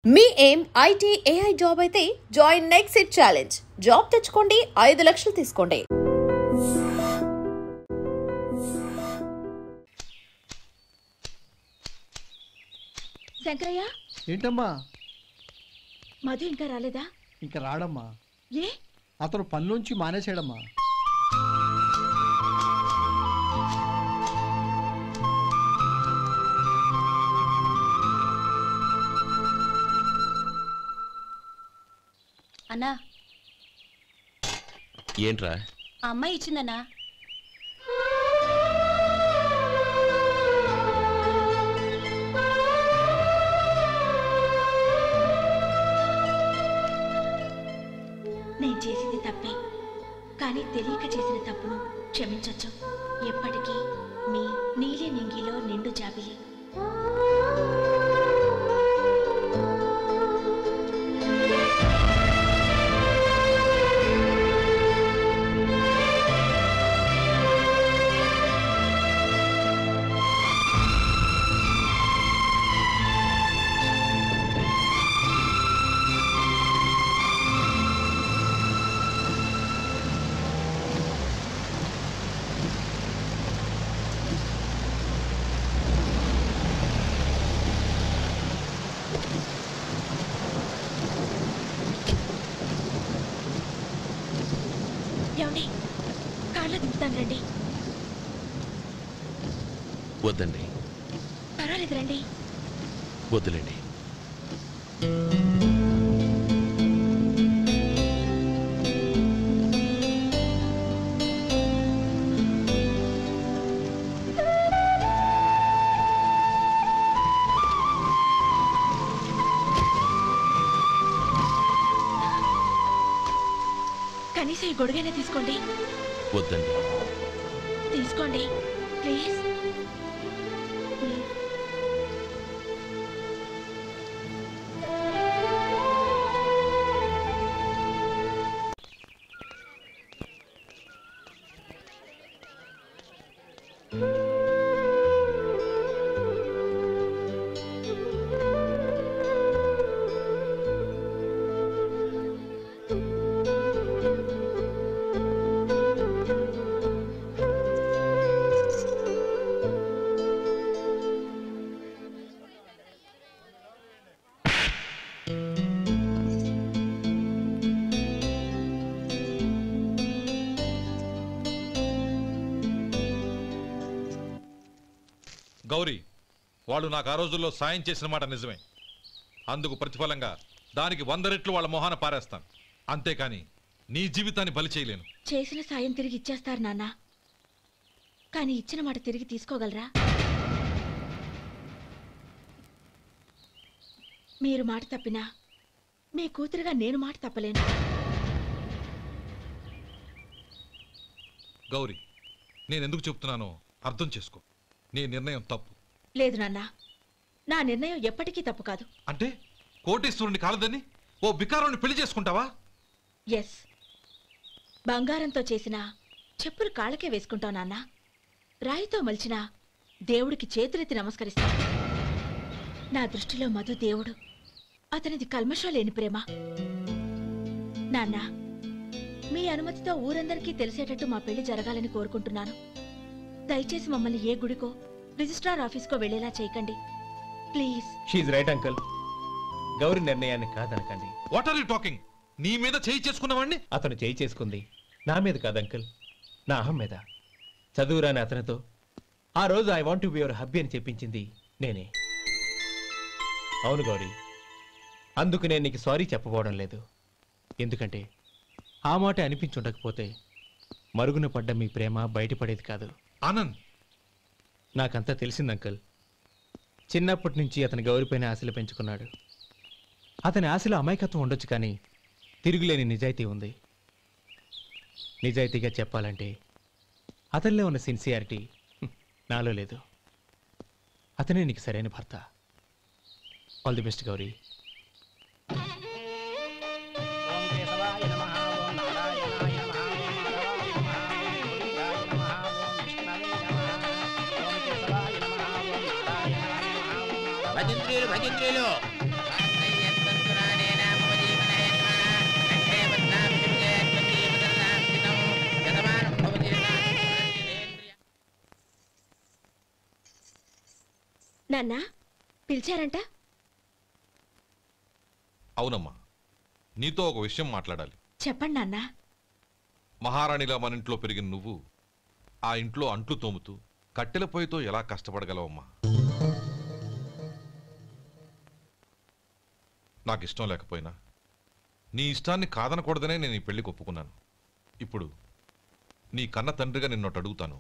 మీ ఏం IT AI job అయితే join next it challenge. Job తెచ్చుకోండి, 5 లక్షలు తీసుకోండి. శంకరయ్య, ఏంటమ్మా? మధు ఇంకా రాలేదా? ఇంకా రాడమ్మా. ఏ? అతను పనిలోంచి మానేసాడమ్మా. అన్నా, ఏంట్రా? ఆ అమ్మాయి ఇచ్చిందన్నా. నేను చేసింది తప్పే, కానీ తెలియక చేసిన తప్పును క్షమించొచ్చు. ఎప్పటికీ మీ నీలి నింగిలో నిండు జాబిలి. ఏమండి, కార్లో దింపుతాను రండి. వద్దండి. పర్వాలేదు రండి. వద్దులేండి. కనీసం ఈ గొడుగైనా తీసుకోండి. వద్దండి. తీసుకోండి ప్లీజ్. గౌరీ, వాళ్ళు నాకు ఆ రోజుల్లో సాయం చేసిన మాట నిజమే. అందుకు ప్రతిఫలంగా దానికి 100 రెట్లు వాళ్ళ మొహాన పారేస్తాను. అంతేకాని నీ జీవితాన్ని బలి చేయలేను. చేసిన సాయం తిరిగి ఇచ్చేస్తారు నాన్న, కానీ ఇచ్చిన మాట తిరిగి తీసుకోగలరా? మీరు మాట తప్పినా మీ కూతురుగా నేను మాట తప్పలేను. గౌరీ, నేనెందుకు చెప్తున్నానో అర్థం చేసుకో. నీ నిర్ణయం తప్పు. లేదు నాన్న, నా నిర్ణయం ఎప్పటికీ తప్పు కాదు. అంటే కోటీశ్వరుని కాలదని ఓ బికారుని పెళ్లి చేసుకుంటావా? ఎస్, బంగారంతో చేసిన చెప్పులు కాళ్ళకే వేసుకుంటావు నాన్న. రాయితో మలిచిన దేవుడికి చేతులెత్తి నమస్కరిస్తాను. నా దృష్టిలో మధు దేవుడు, అతనిది కల్మషం లేని ప్రేమ. నాన్న, మీ అనుమతితో ఊరందరికీ తెలిసేటట్టు మా పెళ్లి జరగాలని కోరుకుంటున్నాను. దయచేసి మమ్మల్ని ఏ గుడికో రిజిస్ట్రార్ ఆఫీస్కో వెళ్లేలా చేయకండి ప్లీజ్. షీఈ్ రైట్ అంకుల్. గౌరీ నిర్ణయాన్ని కాదనకండి. What are you talking? నీ మీద చేయి చేసుకున్నవాడిని అతను చేయి చేసుకుంది నా మీద కాదు అంకుల్, నా అహం మీద. చదువురాని అతనితో ఆ రోజు I want to be your hubby అని చెప్పించింది నేనే. అవును గౌరీ, అందుకు నేను నీకు సారీ చెప్పబోవడం లేదు. ఎందుకంటే ఆ మాట అనిపించుండకపోతే మరుగున పడ్డ మీ ప్రేమ బయటపడేది కాదు. ఆనంద్, నాకంతా తెలిసింది అంకుల్. చిన్నప్పటి నుంచి అతని గౌరీపైన ఆశలు పెంచుకున్నాడు. అతని ఆశలో అమాయకత్వం ఉండొచ్చు, కానీ తిరుగులేని నిజాయితీ ఉంది. నిజాయితీగా చెప్పాలంటే అతనిలో ఉన్న సిన్సియారిటీ నాలో లేదు. అతనే నీకు సరైన భర్త. All the best Gauri. భజంత్రీలు నాన్న పిలిచారంట? అవునమ్మా, నీతో ఒక విషయం మాట్లాడాలి. చెప్పండి నాన్న. మహారాణిలా మన ఇంట్లో పెరిగిన నువ్వు ఆ ఇంట్లో అంట్లు తోముతూ కట్టెల పొయ్యితో ఎలా కష్టపడగలవమ్మా? నాకు ఇష్టం లేకపోయినా నీ ఇష్టాన్ని కాదనకూడదనే నేను ఈ పెళ్లికి ఒప్పుకున్నాను. ఇప్పుడు నీ కన్న తండ్రిగా నిన్నొట్టు అడుగుతాను,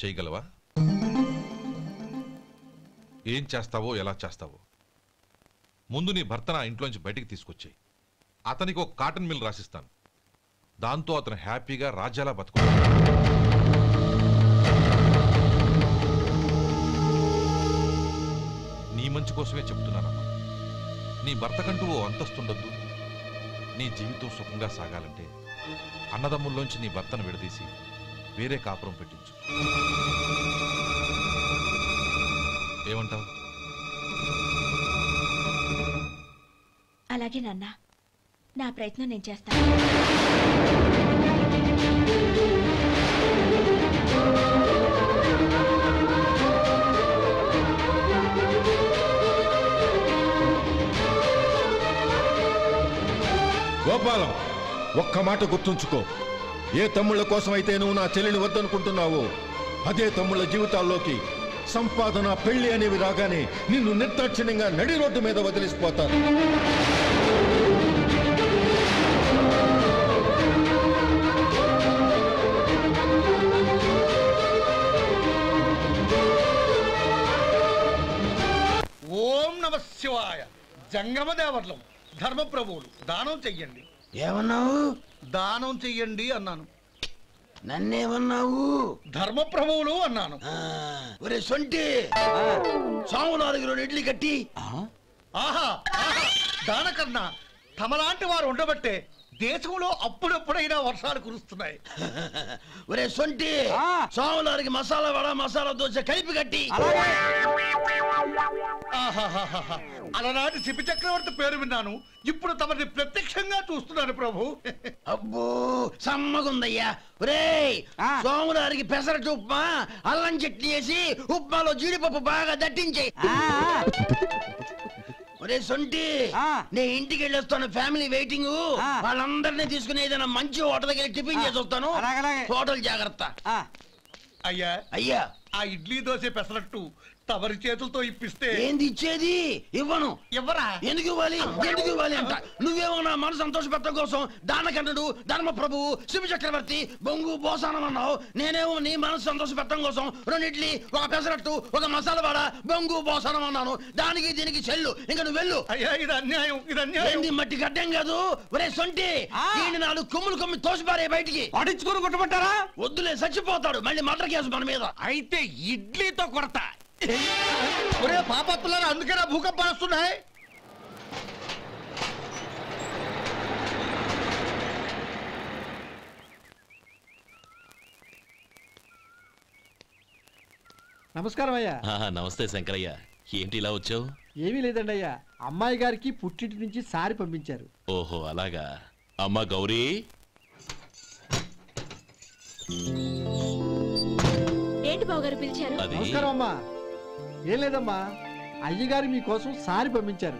చేయగలవా? ఏం చేస్తావో, ఎలా చేస్తావో ముందు నీ భర్తను ఆ ఇంట్లోంచి బయటికి తీసుకొచ్చాయి. అతనికి ఒక కాటన్ మిల్ రాసిస్తాను. దాంతో అతను హ్యాపీగా రాజ్యాలా బతుకుతాడు. నీ మంచి కోసమే చెప్తున్నానమ్మా. నీ భర్తకంటూ ఓ అంతస్తుండొద్దు. నీ జీవితం సుఖంగా సాగాలంటే అన్నదమ్ముల్లోంచి నీ భర్తను విడదీసి వేరే కాపురం పెట్టించు. ఏమంటావు? అలాగే నాన్న, నా ప్రయత్నం నేను చేస్తాను. గోపాలం, ఒక్క మాట గుర్తుంచుకో. ఏ తమ్ముళ్ళ కోసం అయితే నువ్వు నా చెల్లిని వద్దనుకుంటున్నావో అదే తమ్ముళ్ళ జీవితాల్లోకి సంపాదన, పెళ్లి అనేవి రాగానే నిన్ను నిర్దాక్షిణ్యంగా నడి రోడ్డు మీద వదిలిసిపోతారు. ఓం నమ శివాయ. జంగమదేవర్లం, ధర్మప్రభువులు, దానం చెయ్యండి. ఏమన్నావు? దానం చెయ్యండి అన్నాను. నన్నేమన్నావు? ధర్మప్రభువులు అన్నాను. ఒరే సొంటి, సాము 4 ఇడ్లీ కట్టి. ఆహా, దానకన్నా తమలాంటి వారు ఉండబట్టే దేశంలో అప్పుడప్పుడైనా వర్షాలు కురుస్తున్నాయి. ఒరే సొంటి, సాము 4 మసాలా వడ, మసాలా దోశ కలిపి కట్టి. అలనాటి శిపి చక్రవర్తి పేరు విన్నాను, ఇప్పుడు తమని ప్రత్యక్షంగా చూస్తున్నాను ప్రభు. అబ్బో సమ్మగుందయ్యా. ఒరేయ్, సోములారికి పెసరట్టు ఉప్మా, అల్లం చట్నీ వేసి ఉప్మాలో జీడిపప్పు బాగా దట్టించే. ఒరే సొంటి, నేను ఇంటికి వెళ్ళొస్తాను, ఫ్యామిలీ వెయిటింగ్. వాళ్ళందరినీ తీసుకుని ఏదైనా మంచి హోటల్ దగ్గర టిఫిన్ చేసి వస్తాను. హోటల్ జాగ్రత్త. అయ్యా అయ్యా, ఆ ఇడ్లీ దోశ పెసరట్టు తమరి చేతులతో ఇప్పిస్తే. ఏంది ఇచ్చేది? ఇవ్వను. ఎవరా? ఎందుకు ఇవ్వాలి? ఎందుకు ఇవ్వాలి అంట. నువ్వేమో నా మనసు సంతోషపెట్టడం కోసం దానకన్నుడు, ధర్మ ప్రభువు, శివ చక్రవర్తి, బొంగు బోసానం అన్నావు. నేనేమో నీ మనసు సంతోషపెట్టడం కోసం 2 ఇడ్లీ, ఒక పెసరట్టు, ఒక మసాలా వాడ, బొంగు బోసానం అన్నాను. దానికి దీనికి చెల్లు. ఇంకా నువ్వు వెళ్ళు. అయ్యా, ఇది అన్యాయం, ఇది అన్యాయం. ఏంది మట్టి గడ్డం కాదు. ఒరే సొంటి, ఈయన 4 కొమ్ములు కొమ్మి తోసిపారే బయటికి. పడించుకుని కొట్టమంటారా? వద్దులే, చచ్చిపోతాడు. మళ్ళీ మర్డర్ కేసు మన మీద. అయితే ఇడ్లీతో కొడతా. ఒరే పాపత్తులారా, అందుకేనా భూకంపాలు వస్తున్నాయి? నమస్కారం అయ్యా. నమస్తే శంకరయ్య, ఏంటి ఇలా వచ్చావు? ఏమీ లేదండి అయ్యా, అమ్మాయి గారికి పుట్టింటి నుంచి సారి పంపించారు. ఓహో అలాగా. అమ్మా గౌరీ, ఏంటి బావగారు పిలిచారు? అది నమస్కారం అమ్మా. ఏం లేదమ్మా, అయ్యగారు మీకోసం సారి పంపించారు.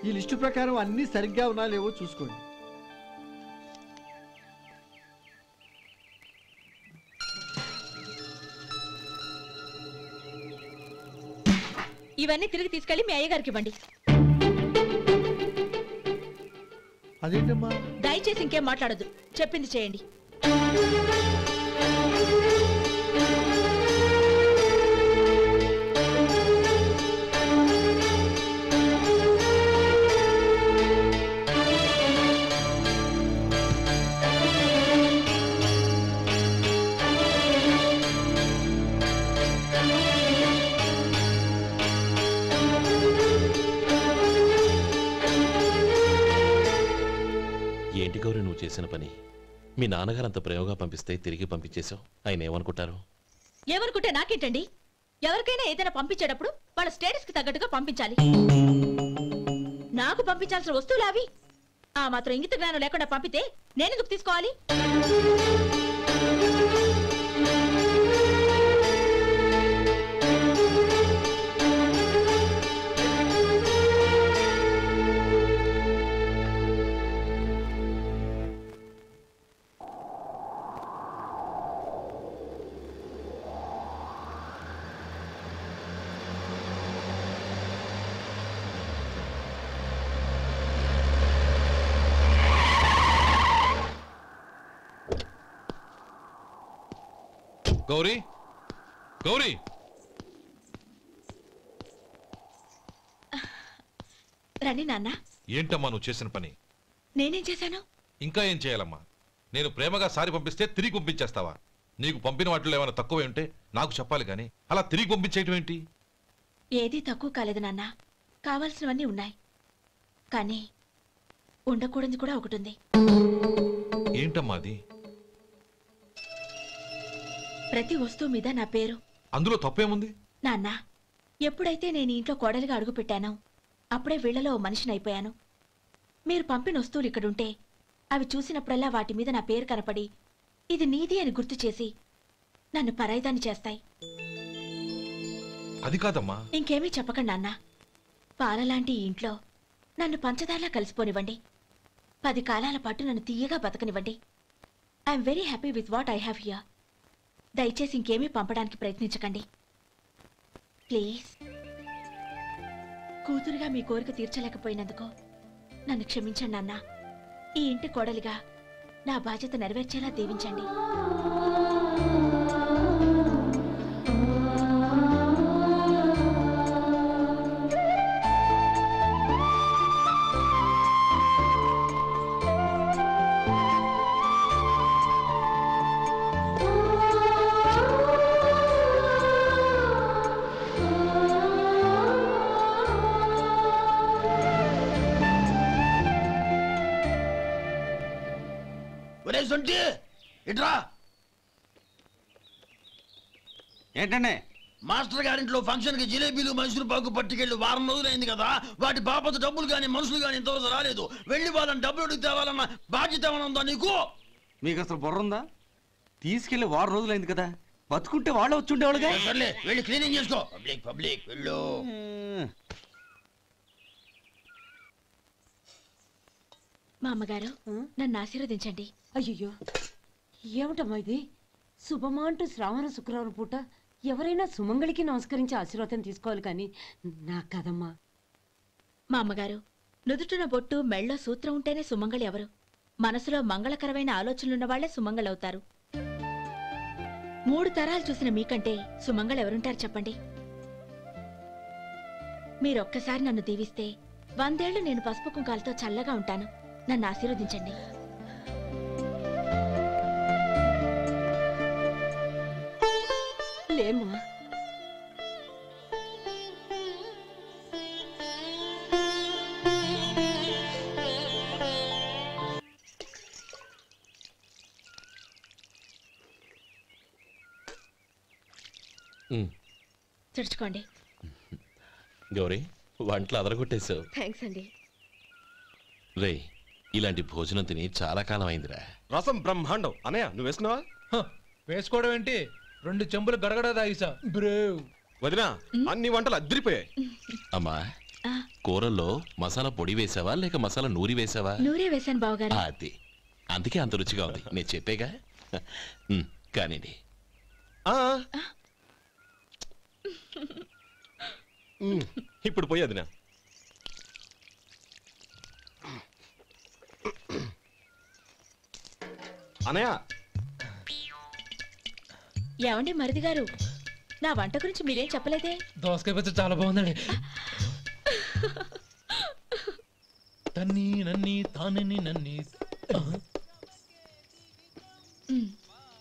ఈ లిస్టు ప్రకారం అన్నీ సరిగ్గా ఉన్నా లేవో చూసుకోండి. ఇవన్నీ తిరిగి తీసుకెళ్లి మీ అయ్యగారికి ఇవ్వండి. అదేంటమ్మా? దయచేసి ఇంకేం మాట్లాడొద్దు, చెప్పింది చేయండి. ఏంటి గౌరీ నువ్వు చేసిన పని? మీ నాన్నగారు అంత ప్రేమగా పంపిస్తే తిరిగి పంపించేశావు. ఆయన ఏమనుకుంటారు? ఏమనుకుంటే నాకేంటండి? ఎవరికైనా ఏదైనా పంపించేటప్పుడు వాళ్ళ స్టేటస్ కి తగ్గట్టుగా పంపించాలి. నాకు పంపించాల్సిన వస్తువులు అవి. ఆ మాత్రం ఇంగిత జ్ఞానం లేకుండా పంపితే నేనెందుకు తీసుకోవాలి? గౌరీ గౌరీ రండి నాన్న. ఏంటమ్మా నువ్వు చేసిన పని? నేనేం చేశాను? ఇంకా ఏం చేయాలమ్మా? నేను ప్రేమగా సారి పంపిస్తే తిరిగి పంపించేస్తావా? నీకు పంపిన వాటిలో ఏమైనా తక్కువ ఉంటే నాకు చెప్పాలి కానీ అలా తిరిగి పంపించేయటం ఏంటి? ఏదీ తక్కువ కాలేదు నాన్న. కావాల్సినవన్నీ ఉన్నాయి, కానీ ఉండకూడదు కూడా ఒకటి ఉంది. ఏంటమ్మా అది? ప్రతి వస్తువు మీద నా పేరు. అందులో తప్పేముంది? నాన్న, ఎప్పుడైతే నేను ఇంట్లో కోడలిగా అడుగు పెట్టానో అప్పుడే వీళ్లలో ఓ మనిషిని అయిపోయాను. మీరు పంపిన వస్తువులు ఇక్కడుంటే అవి చూసినప్పుడల్లా వాటి మీద నా పేరు కనపడి ఇది నీది అని గుర్తు చేసి నన్ను పరాయిదాన్ని చేస్తాయి. అది కాదమ్మా. ఇంకేమీ చెప్పకండి నాన్న. పాలలాంటి ఈ ఇంట్లో నన్ను పంచదారలా కలిసిపోనివ్వండి. 10 కాలాల పాటు నన్ను తీయగా బతకనివ్వండి. I'm very happy with what I have here. దయచేసి ఇంకేమీ పంపడానికి ప్రయత్నించకండి ప్లీజ్. కూతురుగా మీ కోరిక తీర్చలేకపోయినందుకు నన్ను క్షమించండి నాన్న. ఈ ఇంటి కోడలిగా నా బాధ్యత నెరవేర్చేలా దీవించండి. ఇట్రా. ఏంటండి? మాస్టర్ గారింట్లో ఫంక్షన్ కి జిలేబీలు మైసూరు పాకు పట్టుకెళ్ళి వారం రోజులైంది కదా. వాటి బాపత డబ్బులు కానీ మనుషులు కానీ ఇంతవరకు రాలేదు. వెళ్ళి వాళ్ళని డబ్బులు అడిగి తేవాలన్న బాధ్యత ఏమైనా ఉందా నీకు? మీకు అసలు బుర్ర ఉందా? తీసుకెళ్లి వారం రోజులైంది కదా, బతుకుంటే వాళ్ళు వచ్చి ఉండేవాళ్ళుగా. సర్లే వెళ్ళి క్లీనింగ్ చేసుకో. పబ్లిక్ వెళ్ళు. మా అమ్మగారు నన్ను ఆశీర్వదించండి. అయ్యో ఏమిటమ్మా ఇది? శుభమా అంటూ శ్రావణ శుక్రవారం పూట ఎవరైనా సుమంగళికి నమస్కరించి ఆశీర్వాదం తీసుకోవాలి కానీ నాకు కదమ్మా. మా అమ్మగారు నుదుటిన బొట్టు మెళ్ళో సూత్రం ఉంటేనే సుమంగళి ఎవరు? మనసులో మంగళకరమైన ఆలోచనలున్న వాళ్లే సుమంగళవుతారు. 3 తరాలు చూసిన మీకంటే సుమంగళ ఎవరుంటారు చెప్పండి? మీరొక్కసారి నన్ను దీవిస్తే 100 ఏళ్లు నేను పసుపు కుంకాలతో చల్లగా ఉంటాను. నన్ను ఆశీర్వదించండి. లేమ్మా. తుడుచుకోండి. గౌరీ, వంటలు అదరగొట్టేశావు. థ్యాంక్స్ అండి. రే, ఇలాంటి భోజనం తిని చాలా కాలం అయిందిరా. రసం బ్రహ్మాండం. అనయ్య నువ్వు వేసుకున్నావా? వేసుకోవడం ఏంటి, 2 చెంబులు గడగడ తాగిసా. బ్రేవ్ వదినా, అన్ని వంటలు అద్దరిపోయాయి. అమ్మా, కూరల్లో మసాలా పొడి వేసావా లేక మసాలా నూరి వేసావా? నూరే వేశాను బావగారు. అది అందుకే అంత రుచిగా ఉంది. నేను చెప్పేగా. కానివ్వండి. ఇప్పుడు పోయి వదినా. అనయ్య. ఏమండి మరిది గారు, నా వంట గురించి మీరేం చెప్పలేదే? దోసకాయ పచ్చడి చాలా బాగుందండి. తన్ని నన్ని తానని నన్ని.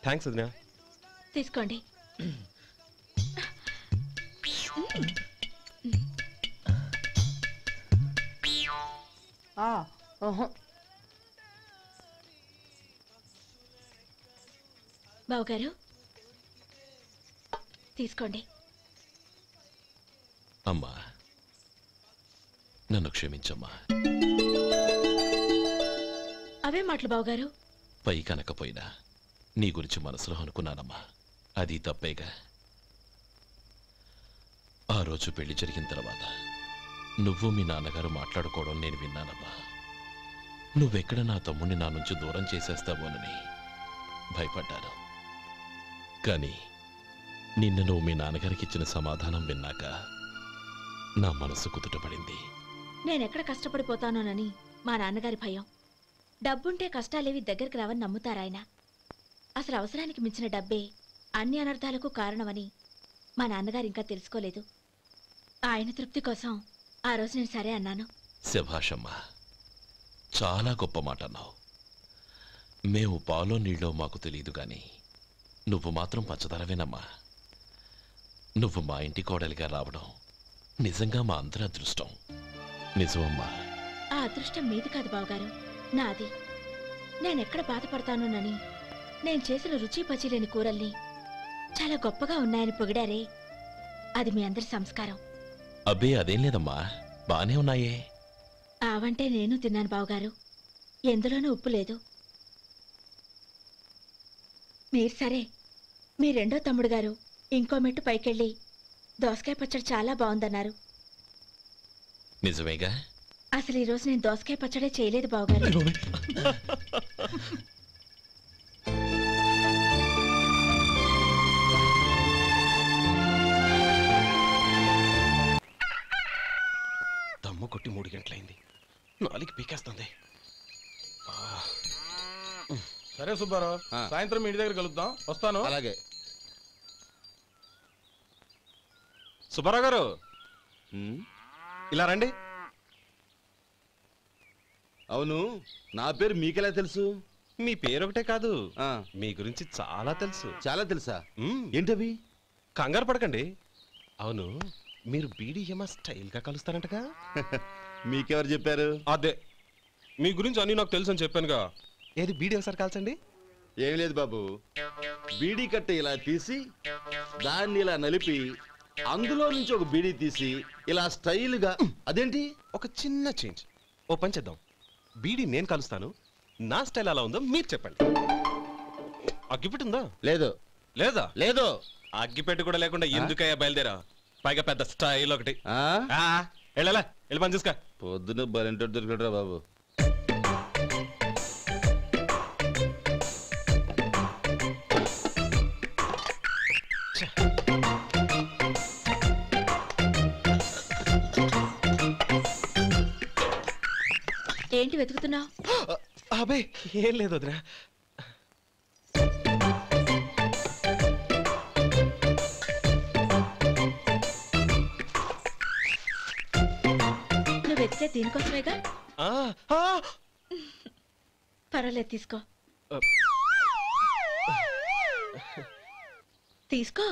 థ్యాంక్స్ వదినా. తీసుకోండి. బావగారు తీసుకోండి. అమ్మా, నన్ను క్షమించమ్మా. అవే మాటలు బావగారు. పై కనకపోయినా నీ గురించి మనసులో అనుకున్నానమ్మా. అది తప్పేగా. ఆ రోజు పెళ్లి జరిగిన తర్వాత నువ్వు మీ నాన్నగారు మాట్లాడుకోవడం నేను విన్నానమ్మా. నువ్వెక్కడ నా తమ్ముడిని నా నుంచి దూరం చేసేస్తావోనని భయపడ్డాను. కానీ నిన్న నువ్వు మీ నాన్నగారికి ఇచ్చిన సమాధానం విన్నాక నా మనసు కుదుటపడింది. నేనెక్కడ కష్టపడిపోతానోనని మా నాన్నగారి భయం. డబ్బుంటే కష్టాలేవి దగ్గరికి రావని నమ్ముతారాయన. అసలు అవసరానికి మించిన డబ్బే అన్ని అనర్థాలకు కారణమని మా నాన్నగారు ఇంకా తెలుసుకోలేదు. ఆయన తృప్తి కోసం ఆ రోజు నేను సరే అన్నాను. శభాషమ్మా, చాలా గొప్ప మాట అన్నావు. మేము పాలో నీళ్ళో మాకు తెలియదు గాని నువ్వు మాత్రం పచ్చదనవేనమ్మా. నువ్వు మా ఇంటి కోడలిగా రావడం నిజంగా మా అందరి అదృష్టం. నిజమమ్మా. ఆ అదృష్టం మీది కాదు బావగారు, నాది. నేనెక్కడ బాధపడతానోనని నేను చేసిన రుచి పచిలేని కూరల్ని చాలా గొప్పగా ఉన్నాయని పొగిడారే, అది మీ అందరి సంస్కారం. అబ్బే అదేం లేదమ్మా, బానే ఉన్నాయే. ఆవంటే నేను తిన్నాను బావగారు, ఎందులోనూ ఉప్పు లేదు. మీరు సరే, మీ రెండో తమ్ముడు గారు ఇంకో మెట్టు పైకెళ్ళి దోసకాయ పచ్చడి చాలా బాగుందన్నారు. నిజమేగా? అసలు ఈరోజు నేను దోసకాయ పచ్చడే చేయలేదు బావగారు. దమ్ము కొట్టి 3 గంటలైంది, 4కి పీకేస్తుంది. సరే సుబ్బారావు, సాయంత్రం మీ ఇంటి దగ్గర కలుద్దాం. వస్తాను. అలాగే. సుబ్బారావు గారు ఇలా రండి. అవును, నా పేరు మీకెలా తెలుసు? మీ పేరు ఒకటే కాదు, మీ గురించి చాలా తెలుసు. చాలా తెలుసా? ఏంటవి? కంగారు పడకండి. అవును, మీరు బీడీఎం స్టైల్ గా కలుస్తారంటగా? మీకెవరు చెప్పారు? అదే, మీ గురించి అన్ని నాకు తెలుసు అని చెప్పానుగా. ఏది బీడీ ఒకసారి కాల్చండి. ఏం లేదు బాబు, బీడీ కట్ట ఇలా తీసి దాన్ని ఇలా నలిపి అందులో నుంచి ఒక బీడీ తీసి ఇలా స్టైల్గా. అదేంటి? ఒక చిన్న చేంజ్. ఓ పని చేద్దాం, బీడీ నేను కలుస్తాను, నా స్టైల్ అలా ఉందో మీరు చెప్పండి. అగ్గిపెట్టి ఉందా? లేదు. లేదా? లేదు. అగ్గిపెట్టి కూడా లేకుండా ఎందుకయ్యా బయలుదేరా? పైగా పెద్ద స్టైల్ ఒకటి. వెళ్ళాలా, వెళ్ళి పని చూసుకో. పొద్దున బలింటో దొరికడరా బాబు. ఏంటి వెతుకుతున్నావు? అబే ఏం లేదు వదినా. నువ్వు వెతికే దీనికోసమేగా. పర్వాలేదు, తీసుకో తీసుకో.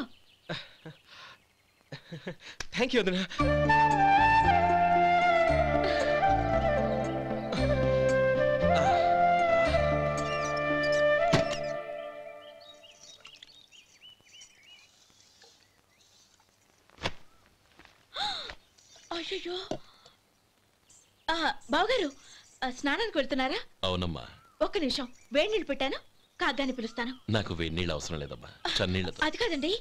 థ్యాంక్ యూ వదినా. అయ్యో, బావగారు స్నానానికి వెళ్తున్నారా? అవునమ్మా. ఒక్క నిమిషం, వేడి నీళ్ళు పెట్టాను, కాగ్గాని పిలుస్తాను. నాకు వేడి నీళ్ళు అవసరం లేదమ్మా, చన్నీళ్ళతో. అది కాదండి,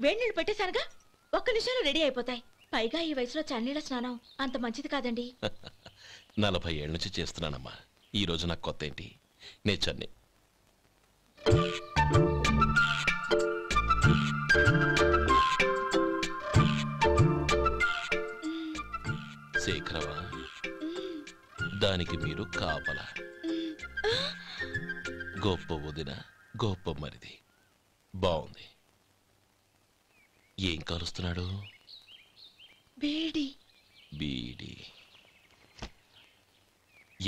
వేడి నీళ్ళు పెట్టేశానుగా, ఒక్క నిమిషంలో రెడీ అయిపోతాయి. పైగా ఈ వయసులో చన్నీళ్ళ స్నానం అంత మంచిది కాదండి. 40 ఏళ్ళ నుంచి చేస్తున్నానమ్మా, ఈ రోజు నాకు కొత్త ఏంటి? నే చన్ని. శేఖరవా, దానికి మీరు కాపలా. గొప్ప వదిన, గొప్ప మరిది. బాగుంది. ఏం కాలుస్తున్నాడు? బీడి. బీడి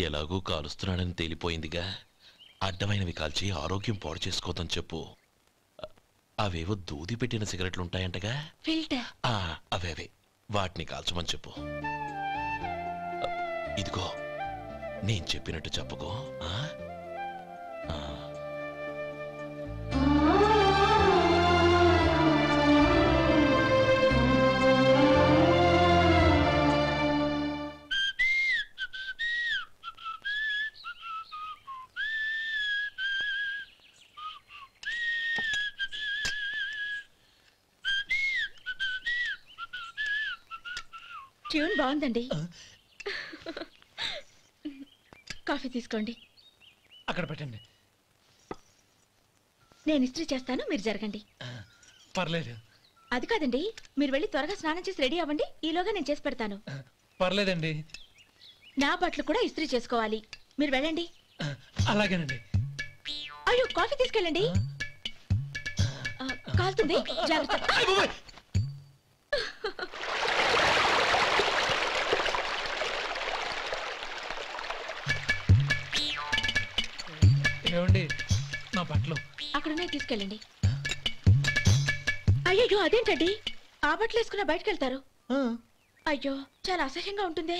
ఎలాగూ కాలుస్తున్నాడని తేలిపోయిందిగా. అడ్డమైనవి కాల్చి ఆరోగ్యం పాడు చేసుకోదని చెప్పు. అవేవో దూది పెట్టిన సిగరెట్లు ఉంటాయంటగా, ఫిల్టర్. అవే వాటిని కాల్చమని చెప్పు. ఇదిగో నేను చెప్పినట్టు చెప్పుకో. ట్యూన్ బాగుందండి. కాఫీ తీసుకోండి. అక్కడ పెట్టండి. నేను ఇస్త్రీ చేస్తాను, మీరు జరగండి. పర్లేదు. అది కాదండి, మీరు వెళ్ళి త్వరగా స్నానం చేసి రెడీ అవ్వండి, ఈలోగా నేను చేసి పెడతాను. పర్లేదండి. నా బట్టలు కూడా ఇస్త్రీ చేసుకోవాలి, మీరు వెళ్ళండి. అలాగేనండి. అయ్యో, కాఫీ తీసుకెళ్ళండి. కాలుతుంది జాగ్రత్త. ఏమండి నా బట్టలు అక్కడున్నాయి తీసుకెళ్ళండి. అయ్యో అదేంటండి ఆ బట్టలు వేసుకున్న బయటకు వెళ్తారు? అయ్యో చాలా అసహ్యంగా ఉంటుందే.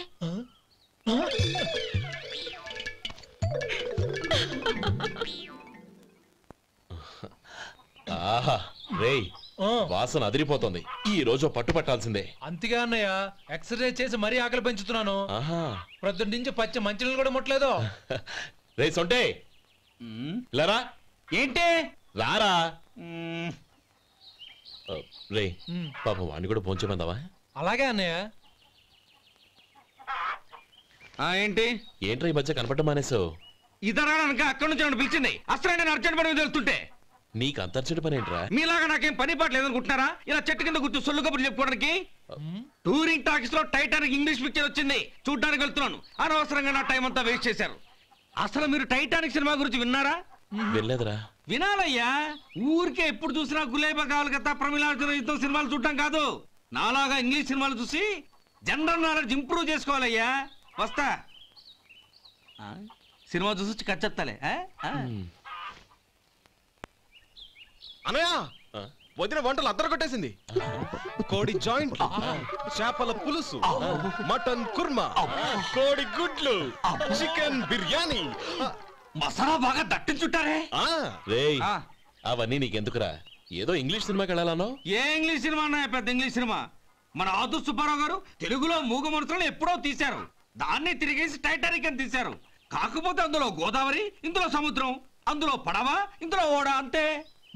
ఆహా రేయ్ వాసన అదిరిపోతుంది. ఈ రోజు పట్టు పట్టాల్సిందే. అంతగా అన్నయ్య ఎక్సర్సైజ్ చేసి మరీ ఆకలి పెంచుతున్నాను. ప్రొద్దున నుంచి పచ్చ మంచినీళ్ళు కూడా ముట్టలేదు. రే సొంటే లరా ఏంటి రారా రే పాపం వాడిని కూడా పోంచమందావా? అలాగే అన్నయ్య. ఏంటి ఏంట్రా ఈ మధ్య కనపడటం మానేసావు? ఇతరా అక్కడి నుంచి నన్ను పిలిచింది. అసలు నేను అర్జెంట్ పని తెలుస్తుంటే నీకు అంతర్చడి పని ఏంట్రా? మీలాగా నాకేం పని పాట లేదనుకుంటున్నారా? ఇలా చెట్టు కింద కూర్చో సొల్లు కబుర్లు చెప్పుకోవడానికి. టూరింగ్ టాకీస్ లో టైటానిక్ ఇంగ్లీష్ పిక్చర్ వచ్చింది, చూడ్డానికి వెళ్తున్నాను. అనవసరంగా నా టైం అంతా వేస్ట్ చేశారు. అసలు మీరు టైటానిక్ సినిమా గురించి విన్నారా? వెళ్ళలేదురా. వినాలయ్యా. ఊరికే ఎప్పుడు చూసినా గులేబా కావాలి కదా ప్రమిళార్జున సినిమాలు చూడటం కాదు. నాలాగా ఇంగ్లీష్ సినిమాలు చూసి జనరల్ నాలెడ్జ్ ఇంప్రూవ్ చేసుకోవాలయ్యా. వస్తా. సినిమా చూసి కచ్చెత్తాలే. అనయ్య వదిన వంటలు అద్దరు కొట్టేసింది. కోడి జాయింట్, చేపల పులుసు, మటన్ కుర్మా, కోడి గుడ్లు, చికెన్ బిర్యానీ, మసాలా బాగా దట్టించుంటారే. రేయ్ అవన్నీ నీకెందుకురా? ఏదో ఇంగ్లీష్ సినిమాకి వెళ్ళాలనో? ఏ ఇంగ్లీష్ సినిమా అన్నా? పెద్ద ఇంగ్లీష్ సినిమా. మన ఆదు సుబ్బారావు గారు తెలుగులో మూగ మనుషులను ఎప్పుడో తీశారు. దాన్ని తిరిగేసి టైటానిక్ అని తీశారు. కాకపోతే అందులో గోదావరి, ఇందులో సముద్రం, అందులో పడవ, ఇందులో ఓడ, అంతే.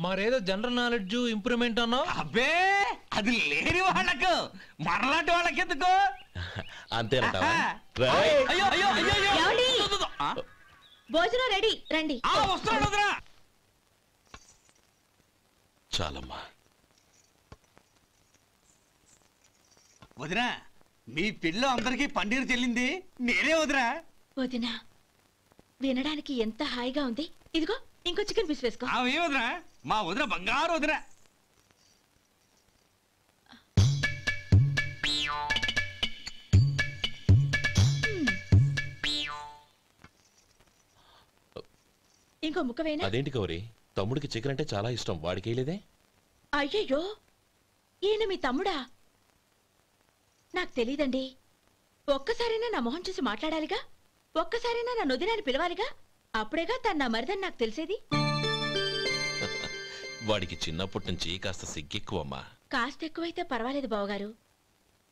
మరేదో జనరల్ నాలెడ్జ్ ఇంప్రూవ్మెంట్ అన్నా? అబ్బే అది లేని వాళ్ళకు, మరలాంటి వాళ్ళకి ఎందుకు? అంతేనంటావా? భోజనం రెడీ, రండి. వస్తున్నాడు. చాలమ్మా. వదినా మీ పిల్ల అందరికీ పన్నీరు చెల్లింది నేనే వదినా. వదినా వినడానికి ఎంత హాయిగా ఉంది. ఇదిగో ఇంకో చికెన్ పీస్ వేసుకో. ఏ వదినా? మా వదిన బంగారు వదినా. ఇంకో ముక్క వేయనా? అదేంటి కౌరి, తమ్ముడికి చికెన్ అంటే చాలా ఇష్టం, వాడికి వేయలేదే? అయ్యయ్యో ఈయన మీ తమ్ముడా? నాకు తెలీదండి. ఒక్కసారైనా నా మొహం చూసి మాట్లాడాలిగా, ఒక్కసారైనా నా నొదినాన్ని పిలవాలిగా, అప్పుడేగా తన నా మరిదని నాకు తెలిసేది. వాడికి చిన్నప్పటి నుంచి కాస్త సిగ్గెక్కువమ్మా. కాస్త ఎక్కువైతే పర్వాలేదు బావగారు,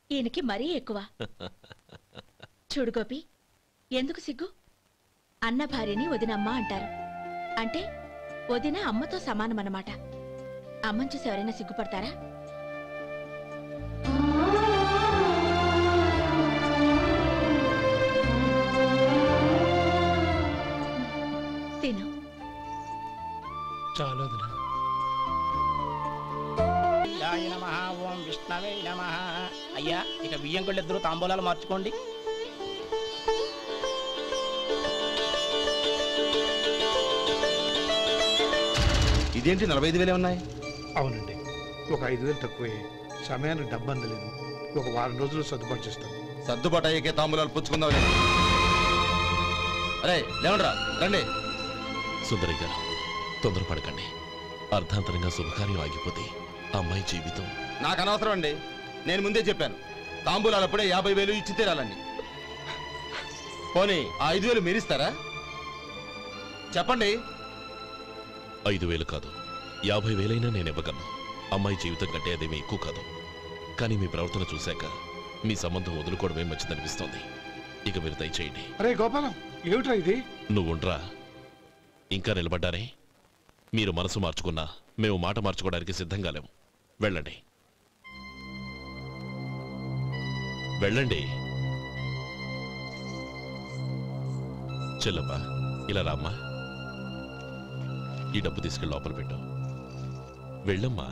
ఈయనకి మరీ ఎక్కువ. చూడు గోపి, ఎందుకు సిగ్గు? అన్న భార్యని వదినమ్మ అంటారు. అంటే వదిన అమ్మతో సమానమన్నమాట. అమ్మని చూసి ఎవరైనా సిగ్గుపడతారా? తిను. చాలు వదినా. ఓం విష్ణవే నమః. అయ్యా ఇక బియ్యం కొళ్ళు ఇద్దరు తాంబూలాలు మార్చుకోండి. ఇదేంటి 45,000 ఉన్నాయి? అవునండి, ఒక 5,000 తక్కువే. సమయానికి డబ్బు అందలేదు. ఒక వారం రోజులు సర్దుబాటు చేస్తాం. సర్దుబాటు అయ్యే తాంబూలాలు పుచ్చుకుందాం. అరే లేవండ్రా, రండి. సుందరి గారు తొందరపడకండి. అర్ధాంతరంగా శుభకార్యం ఆగిపోతే అమ్మాయి జీవితం. నాకు అనవసరం అండి. నేను ముందే చెప్పాను, తాంబూలాలు అప్పుడే 50,000 ఇచ్చి తీరాలండి. పోనీ ఆ 5,000 మీరిస్తారా? చెప్పండి. 5,000 కాదు, 50,000 నేను ఇవ్వగలను. అమ్మాయి జీవితం కంటే అదేమీ ఎక్కువ కాదు. కానీ మీ ప్రవర్తన చూశాక మీ సంబంధం వదులుకోవడమే మంచిదనిపిస్తోంది. ఇక మీరు దయచేయండి. అరే గోపాలం, ఏమిట్రా ఇది? నువ్వుండ్రా. ఇంకా నిలబడ్డారే? మీరు మనసు మార్చుకున్నా మేము మాట మార్చుకోవడానికి సిద్ధంగా లేము. వెళ్ళండి, వెళ్ళండి. చెల్లమ్మా ఇలా రామ్మా. ఈ డబ్బు తీసుకెళ్ళి లోపల పెట్టు. వెళ్ళమ్మా.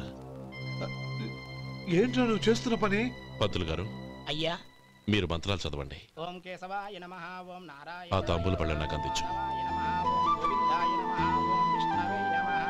ఏంట్రా నువ్వు చేస్తున్న పని? పంతులు గారు, అయ్యా మీరు మంత్రాలు చదవండి. ఓం కేశవాయ నమః. ఓం నారాయణ. ఆ తాంబూల పళ్ళ నాకు అందించు. ఓం గోవిందాయ నమః. ఓం విష్ణవే నమః.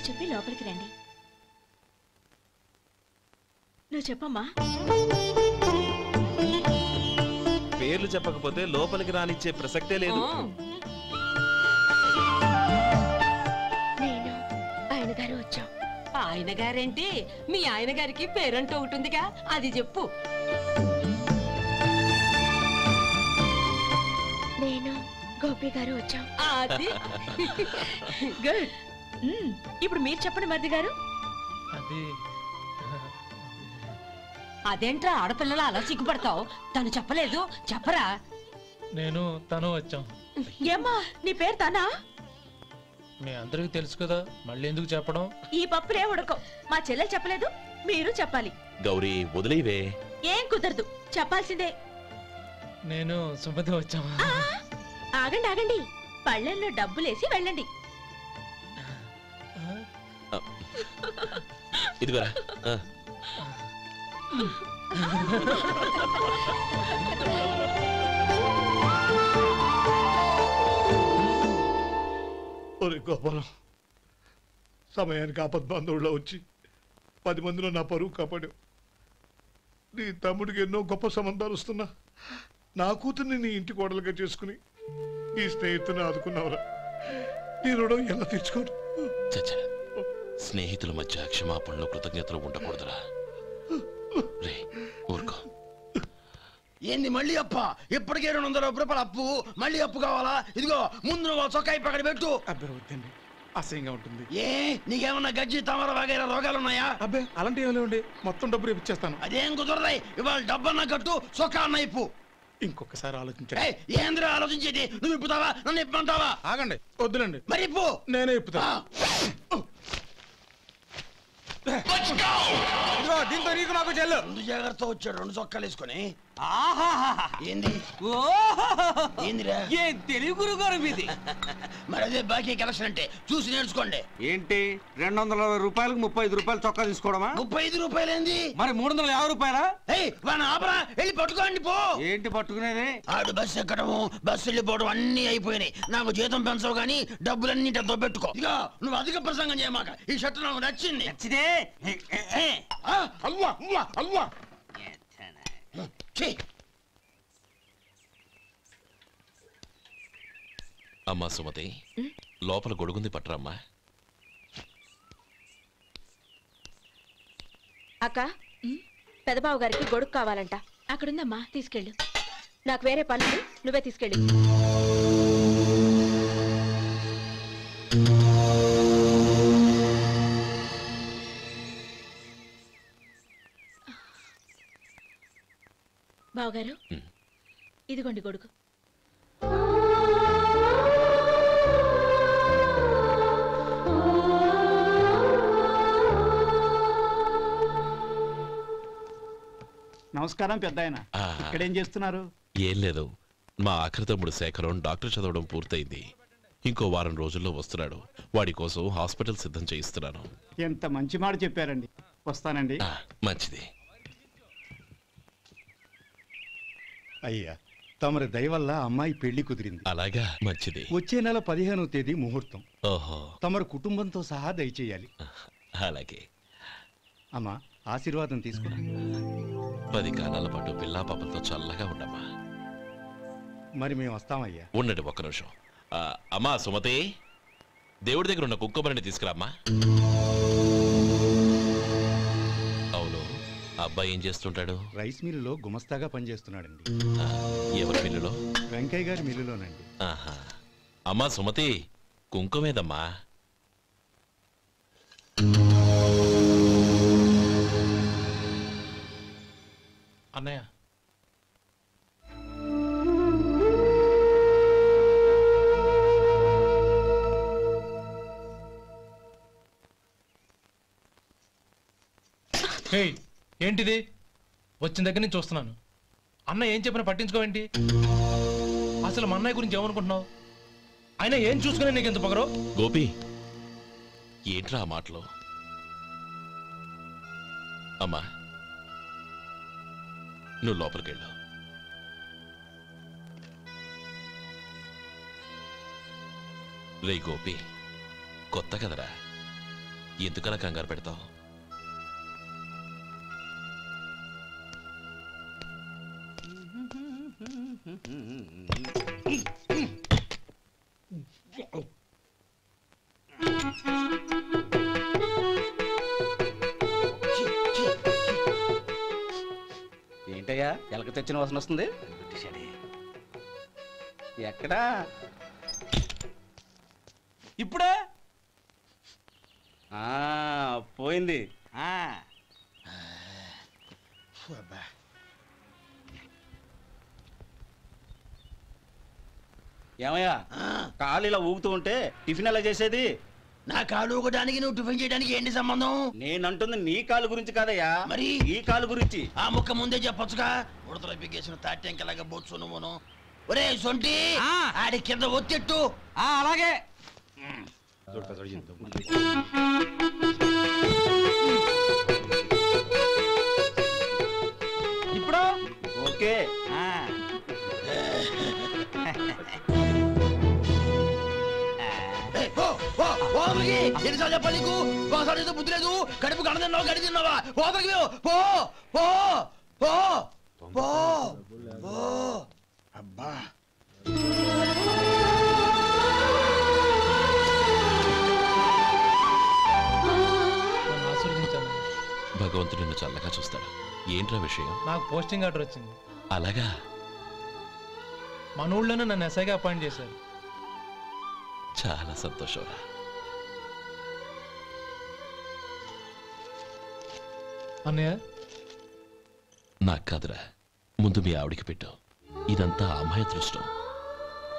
చెప్పి లోపలికి రండి. నువ్వు చెప్పమ్మా. పేర్లు చెప్పకపోతే లోపలికి రానిచ్చే ప్రసక్తే లేదు. నేను ఆయన గారు వచ్చాం. ఆయన గారేంటి? మీ ఆయన గారికి పేరంటూ ఒకటి ఉందిగా, అది చెప్పు. నేను గోపి గారు వచ్చాం. అది గుడ్. ఇప్పుడు మీరు చెప్పండి మరిది గారు. అదేంట్రా ఆడపిల్లలు అలా సిగ్గుపడతావు? తను చెప్పలేదు, చెప్పరా? నేను తను వచ్చాం. ఏమ్మా నీ పేరు తనా? మీ అందరికి తెలుసు కదా, మళ్ళీ ఎందుకు చెప్పడం? ఈ పప్పులే ఉడకం. మా చెల్లెలు చెప్పలేదు, మీరు చెప్పాలి. గౌరీ వదిలేవే. ఏం కుదరదు, చెప్పాల్సిందే. నేను సుమతి వచ్చాం. ఆగండి ఆగండి, పళ్ళెల్లో డబ్బులేసి వెళ్ళండి. ఇదిగోరా. ఒరే గోపాలం, సమయానికి ఆపద్బాంధవుల్లో వచ్చి 10 మందిలో నా పరువు కాపాడావు. నీ తమ్ముడికి ఎన్నో గొప్ప సంబంధాలు వస్తున్నా నా కూతుర్ని నీ ఇంటి కోడలుగా చేసుకుని ఈ స్నేహితుని ఆదుకున్నావురా. నీ రుణం ఎలా తీర్చుకోరు? చచ్చా, స్నేహితుల మధ్య క్షమాపణలు కృతజ్ఞతలు ఉండకూడదురా. రే ఊరుకో. ఏంది మళ్ళీ అప్ప? ఇప్పటికే 200 రూపాయల అప్పు, మళ్ళీ అప్పు కావాలా? ఇదిగో ముందు నువ్వు చొక్కా పక్కన పెట్టు. అబ్బే వద్దండి, అసహ్యంగా ఉంటుంది. ఏ నీకేమన్నా గజ్జి తమర వగైరా రోగాలున్నాయా? అబ్బే అలాంటి ఏమీ లేవండి, మొత్తం డబ్బు రేపు ఇచ్చేస్తాను. అదేం కుదరదాయి. ఇవాళ డబ్బన్నా కట్టు, చొక్కా అన్న ఇప్పు. ఇంకొకసారి ఆలోచించండి. ఏంద్రా ఆలోచించేది? నువ్వు ఇప్పుతావా, నన్ను ఇప్పమంటావా? ఆగండి, వద్దులండి. మరి ఇప్పు. నేనే ఇప్పుతా. దీంతో నీకు నాకు చెల్లు. ముందు జాగ్రత్త వచ్చాడు 2 చొక్కాలు వేసుకొని. ఏంది ఏందిరా? ఏం తెలుగు గురుగారు మీది? మరి అదే బాకీ కలెక్షన్ అంటే చూసి నేర్చుకోండి. ఏంటి 220 రూపాయలకు 35 రూపాయలు చొక్కా తీసుకోవడమా? 35 రూపాయలు ఏంది? మరి 350 రూపాయలా? వాడిని ఆపరా, వెళ్ళి పట్టుకోండి పో. ఏంటి పట్టుకునేది? ఆడు బస్సు ఎక్కడము, బస్సు వెళ్ళిపోవడం అన్ని అయిపోయినాయి. నాకు జీతం పెంచవు గానీ డబ్బులన్నీ పెట్టుకో. ఇక నువ్వు అధిక ప్రసంగం చేయమాక. ఈ షర్ట్ నాకు నచ్చింది. నచ్చితే అల్వా అల్వా అల్వా. అమ్మా సుమతి, లోపల గొడుగుంది పట్టరమ్మా. అక్క, పెదబాబు గారికి గొడుగు కావాలంట. అక్కడుందమ్మా, తీసుకెళ్ళు. నాకు వేరే పనులు, నువ్వే తీసుకెళ్ళి. బావగారు, ఇదిగోండి గొడుగు. నమస్కారం పెద్దాయన. ఇక్కడేం చేస్తున్నారు? ఏం లేదు, మా ఆఖరి తమ్ముడు శేఖరం డాక్టర్ చదవడం పూర్తయింది. ఇంకో వారం రోజుల్లో వస్తున్నాడు. వాడి కోసం హాస్పిటల్ సిద్ధం చేయిస్తున్నాను. ఎంత మంచి మాట చెప్పారండి. వస్తానండి. మంచిది. అయ్యా, తమరి దయ వల్ల అమ్మాయి పెళ్లి కుదిరింది. అలాగా, మంచిది. వచ్చే నెల 15వ తేదీ ముహూర్తం. ఓహో. తమరు కుటుంబంతో సహా దయచేయాలి. అలాగే. అమ్మా, ఆశీర్వాదం తీసుకురా. 10 కాలాల పాటు పిల్లా పాపలతో చల్లగా ఉండమ్మా. మరి మేము వస్తామయ్యా. ఉండండి ఒక్క నిమిషం. అమ్మా సుమతి, దేవుడి దగ్గర ఉన్న కుక్కమరిని తీసుకురామ్మా. అవును, అబ్బాయి ఏం చేస్తుంటాడు? రైస్ మిల్లులో గుమస్తాగా పనిచేస్తున్నాడండి. ఎవరి మిల్లులో? వెంకయ్య గారి మిల్లులోనండి. ఆహా. అమ్మా సుమతి, కుంకుమేదమ్మా? అన్నయ్య, ఏంటిది? వచ్చిన దగ్గర నుంచి చూస్తున్నాను. అన్న ఏం చెప్పినా పట్టించుకోవేంటి? అసలు మా అన్నయ్య గురించి ఏమనుకుంటున్నావు? ఆయన ఏం చూసుకునే నీకు ఎంత పొగరు? గోపి, ఏంట్రా ఆ మాటలు? అమ్మా, నువ్వు లోపలికెళ్ళు. రే గోపి, కొత్త కదరా, ఎందుకలా కంగారు పెడతావు? ఏంటయ్యా ఎలక తెచ్చిన వాసన వస్తుంది? ఎక్కడా? ఇప్పుడే పోయింది. ఏమయ్యా కాళ్ళు ఇలా ఊగుతూ ఉంటే టిఫిన్ ఎలా చేసేది? నా కాళ్ళు ఊగడానికి నువ్వు టిఫిన్ చేయడానికి ఏంటి సంబంధం? నేనంటుంది నీ కాలు గురించి కాదయ్యా, మరి ఈ కాలు గురించి. ఆ ముక్క ముందే చెప్పొచ్చుగా. ఉడతలో పిగ్గేసిన తాటెంకలాగా బొచ్చు నువ్వును. ఒరే సొంటి, ఆడి కింద ఒత్తిట్టు. అలాగే. ఇప్పుడు ఓకే. ఎన్నిసార్లు చెప్పాలి నీకు? ఒకసారి బుద్ధి లేదు. కడుపు గడ తిన్నావు, గడి తిన్నావా? పోతకి పో పో పో పో పో. అబ్బా భగవంతుడు నిన్ను చల్లగా చూస్తాడు. ఏంట్రా విషయం? నాకు పోస్టింగ్ ఆర్డర్ వచ్చింది. అలాగా? మన ఊళ్ళోనే నన్ను ఎస్ఐగా అపాయింట్ చేశారు. చాలా సంతోషంరా. అన్నయ్య నాకు కాదురా, ముందు మీ ఆవిడికి పెట్టు. ఇదంతా అమ్మాయి దృష్టం.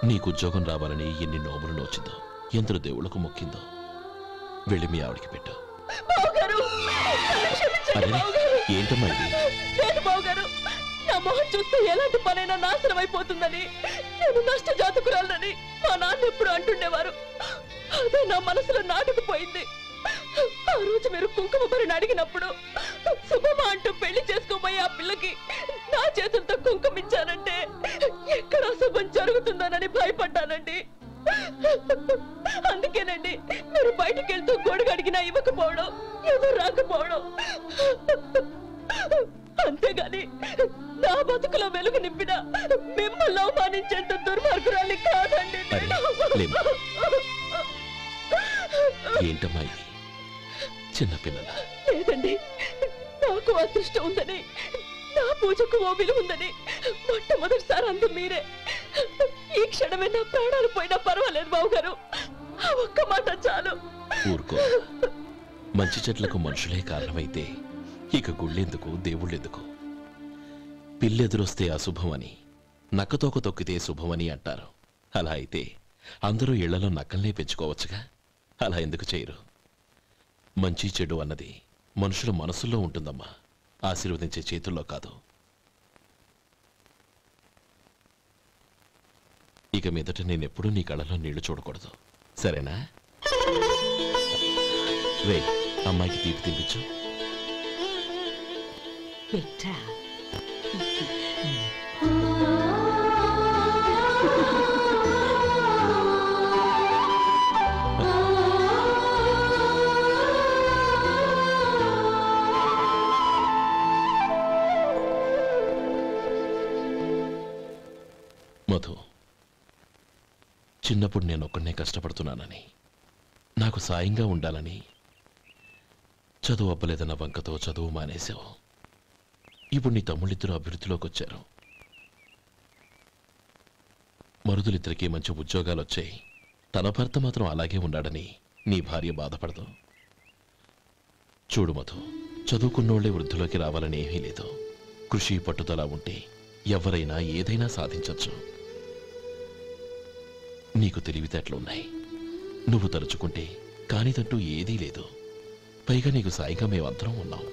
నీకు ఉద్యోగం రావాలని ఎన్ని నోములు నోచిందో, ఎందరు దేవుళ్లకు మొక్కిందో. వెళ్ళి మీ ఆవిడికి పెట్టు. ఏంటమ్మా ఇది? లేదు బావగారు, నా మొహం చూస్తే ఎలాంటి పనైనా నాశనం అయిపోతుందని, నేను నష్ట జాతకురాలని మా నాన్న ఎప్పుడు అంటుండేవారు. అదే నా మనసులో నాటుకుపోయింది. ఆ రోజు మీరు కుంకుమ భరిని అడిగినప్పుడు శుభమా అంటూ పెళ్లి చేసుకోబోయే ఆ పిల్లకి నా చేతులతో కుంకుమ ఇచ్చానంటే ఎక్కడ శుభం జరుగుతుందోనని భయపడ్డానండి. అందుకేనండి మీరు బయటికి వెళ్తూ గొడుగు అడిగినా ఇవ్వకపోవడం, ఎవరు రాకపోవడం. అంతేగాని నా బతుకులో వెలుగు నింపిన మిమ్మల్ని అవమానించేంత దుర్మార్గురాలి కాదండి. ఏంటమ్మా ఇది? చిన్నపిల్లల లేదండి, నాకు అదృష్టం ఉందని, నా పూజకు ఓ విలువ ఉందని మొట్టమొదటిసారి అందు మీరే. ఈ క్షణమే నా ప్రాణాలు పోయినా పర్వాలేదు బావగారు, ఆ ఒక్క మాట చాలు. ఊరుకో. మంచి చెట్లకు మనుషులే కారణమైతే ఇక గుళ్ళెందుకు, దేవుళ్ళెందుకు? పిల్లెదురొస్తే అశుభమని, నక్కతోక తొక్కితే శుభమని అంటారు. అలా అయితే అందరూ ఇళ్లలో నక్కల్నే పెంచుకోవచ్చుగా. అలా ఎందుకు చేయరు? మంచి చెడు అన్నది మనుషుల మనసుల్లో ఉంటుందమ్మా, ఆశీర్వదించే చేతుల్లో కాదు. ఇక మీదట నేనెప్పుడూ నీ కళ్ళలో నీళ్లు చూడకూడదు, సరేనా? రే, అమ్మాయికి తీపి తినిపించు. మధు, చిన్నప్పుడు నేను ఒక్కడనే కష్టపడుతున్నానని, నాకు సాయంగా ఉండాలని చదువు అవ్వలేదన్న వంకతో చదువు మానేశావు. ఇప్పుడు నీ తమ్ముళ్ళిద్దరూ అభివృద్ధిలోకి వచ్చారు. మరుదులిద్దరికీ మంచి ఉద్యోగాలు వచ్చాయి. తన భర్త మాత్రం అలాగే ఉన్నాడని నీ భార్య బాధపడదు. చూడు మధు, చదువుకున్నోళ్లే వృద్ధిలోకి రావాలని ఏమీ లేదు. కృషి పట్టుదల ఉంటే ఎవరైనా ఏదైనా సాధించవచ్చు. నీకు తెలివితేటలున్నాయి. నువ్వు తలుచుకుంటే కానిదంటూ ఏదీ లేదు. పైగా నీకు సాయిగా మేమందరం ఉన్నాం.